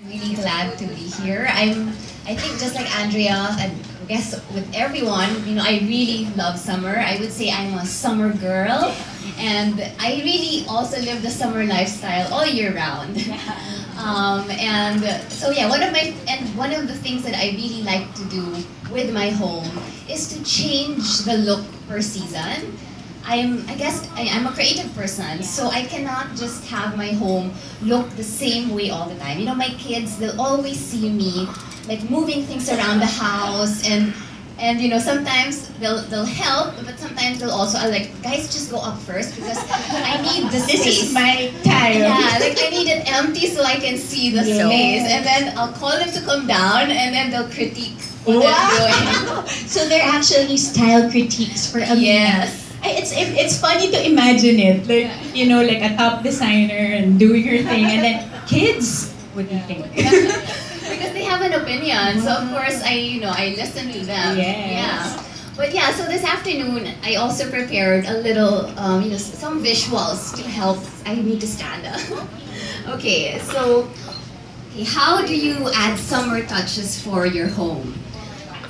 Really glad to be here. I think just like Andrea, and I guess with everyone, I really love summer. I would say I'm a summer girl, and I really also live the summer lifestyle all year round. And so yeah, one of the things that I really like to do with my home is to change the look per season. I'm a creative person, so I cannot just have my home look the same way all the time. My kids, they'll always see me like moving things around the house, and sometimes they'll help, but sometimes they'll also are like, guys, just go up first because I need the space. This is my time. Yeah, like I need it empty so I can see the space, and then I'll call them to come down, and then they'll critique what I'm doing. So they're actually style critiques for Amina. Yes. It's funny to imagine it, like like a top designer and doing her thing, and then kids, what do you think? Because they have an opinion, so of course I listen to them. Yes. Yeah. But yeah, so this afternoon I also prepared a little some visuals to help. I need to stand up. Okay, so how do you add summer touches for your home?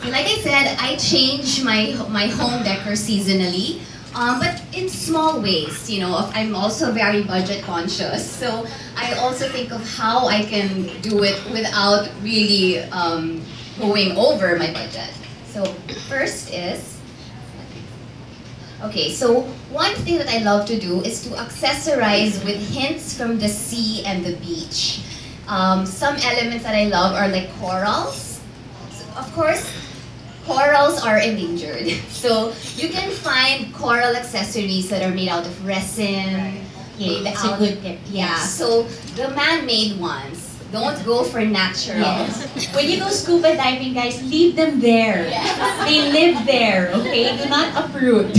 So like I said, I change my home decor seasonally. But in small ways, I'm also very budget conscious, so I also think of how I can do it without really going over my budget. So first is, okay, so one thing that I love to do is to accessorize with hints from the sea and the beach. Some elements that I love are like corals. So, of course, corals are endangered. So you can find coral accessories that are made out of resin. Yeah, that's a good tip. Yeah, so the man-made ones. Don't go for natural. Yes. When you go scuba diving, guys, leave them there. Yes. They live there, okay? Do not uproot.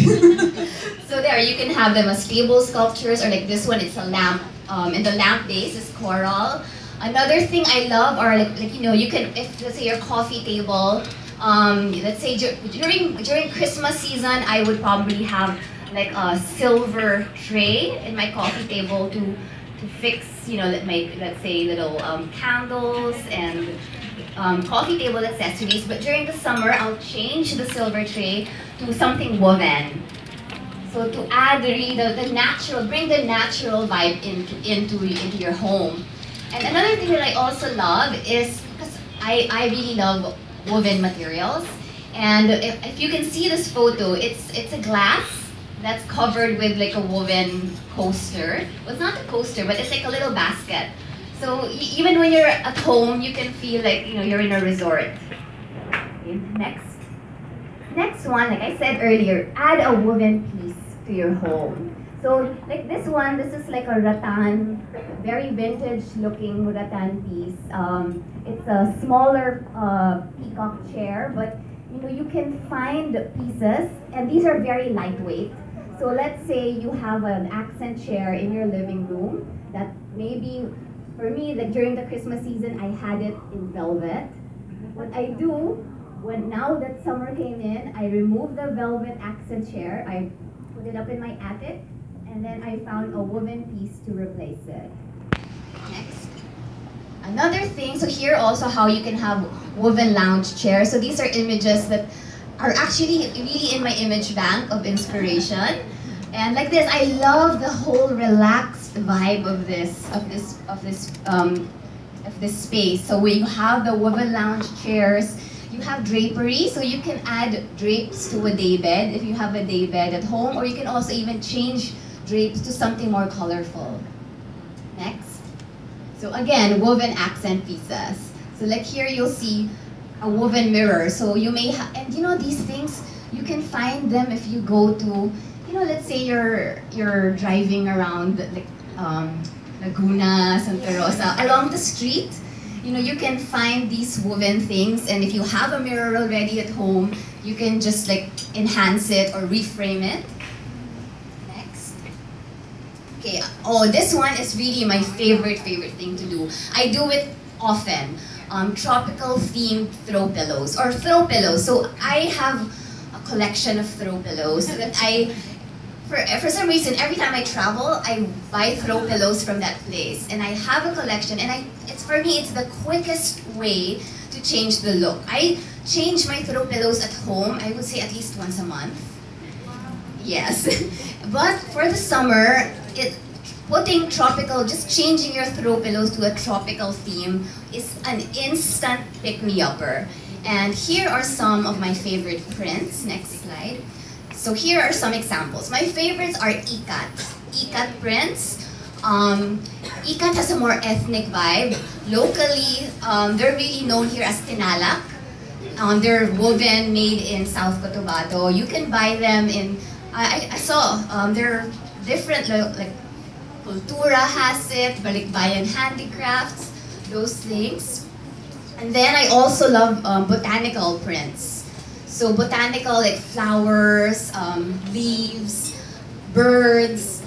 So there, you can have them as table sculptures, or like this one, it's a lamp. And the lamp base is coral. Another thing I love are you can, if let's say your coffee table, let's say during Christmas season, I would probably have like a silver tray in my coffee table to fix, let's say little candles and coffee table accessories. But during the summer, I'll change the silver tray to something woven. So to add the natural, bring the natural vibe into your home. And another thing that I also love is, because I really love woven materials, and if you can see this photo, it's a glass that's covered with like a woven coaster. Well, it's not a coaster, but it's like a little basket. So even when you're at home, you can feel like you're in a resort. Okay, next one, like I said earlier, add a woven piece to your home. So like this one, this is like a rattan, very vintage looking rattan piece. It's a smaller peacock chair, but you can find pieces, and these are very lightweight. So let's say you have an accent chair in your living room that maybe, for me, like during the Christmas season, I had it in velvet. What I do, now that summer came in, I remove the velvet accent chair, I put it up in my attic, and then I found a woven piece to replace it. Next. Another thing, so here also how you can have woven lounge chairs. So these are images that are actually really in my image bank of inspiration. And like this, I love the whole relaxed vibe of this space. So when you have the woven lounge chairs, you have drapery, so you can add drapes to a daybed if you have a daybed at home, or you can also even change drapes to something more colorful. Next. So again, woven accent pieces. So like here you'll see a woven mirror. So you may have, and these things, you can find them if you go to, let's say you're driving around like Laguna, Santa Rosa, along the street. You can find these woven things, and if you have a mirror already at home, you can just like enhance it or reframe it. Okay, this one is really my favorite thing to do. I do it often. Tropical themed throw pillows or throw pillows. So I have a collection of throw pillows that for some reason, every time I travel, I buy throw pillows from that place, and I have a collection. And it's for me, it's the quickest way to change the look. I change my throw pillows at home. I would say at least once a month. Yes, but for the summer, putting tropical, just changing your throw pillows to a tropical theme is an instant pick-me-upper. And here are some of my favorite prints. Next slide. So here are some examples. My favorites are ikat. Ikat prints. Ikat has a more ethnic vibe. Locally, they're really known here as tinalak. They're woven, made in South Cotabato. You can buy them in, I saw, they're different, like Kultura has it, Balikbayan Handicrafts, those things. And then I also love botanical prints. So botanical, like flowers, leaves, birds.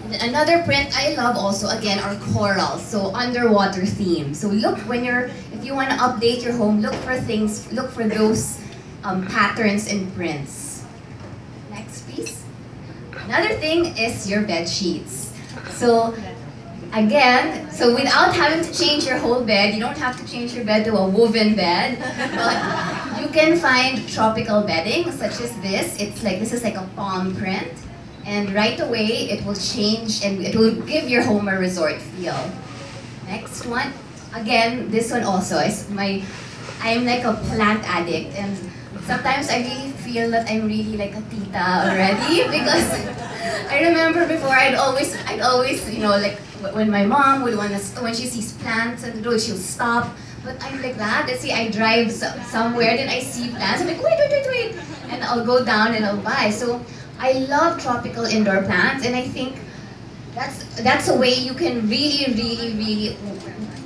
And another print I love also, again, are corals, so underwater theme. So look, if you want to update your home, look for those patterns and prints. Next, please. Another thing is your bed sheets. So again, so without having to change your whole bed, you don't have to change your bed to a woven bed, but you can find tropical bedding such as this. This is like a palm print, and right away it will change and it will give your home a resort feel. Next one, again, this one also is I'm like a plant addict, and sometimes I really feel that I'm really like a tita already because I remember before I'd always, like when my mom would when she sees plants on the road, she'll stop. But I'm like that. Let's say I drive somewhere, then I see plants. I'm like, wait, and I'll go down and I'll buy. So I love tropical indoor plants, and I think that's a way you can really.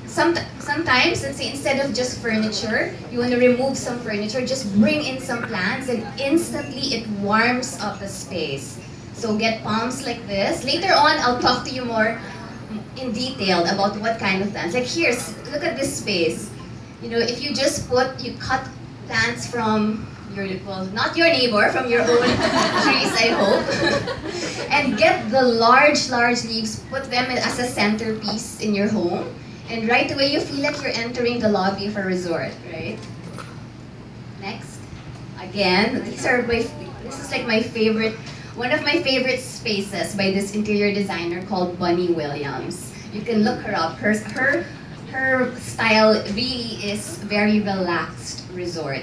Sometimes, let's say instead of just furniture, you want to remove some furniture, just bring in some plants, and instantly it warms up the space. So get palms like this. Later on, I'll talk to you more in detail about what kind of plants. Like here, look at this space. If you just you cut plants from not your neighbor, from your own trees, I hope, and get the large leaves, put them as a centerpiece in your home, and right away you feel like you're entering the lobby of a resort, right? Next, again, this is like my favorite. One of my favorite spaces by this interior designer called Bunny Williams. You can look her up. Her style really is very relaxed resort.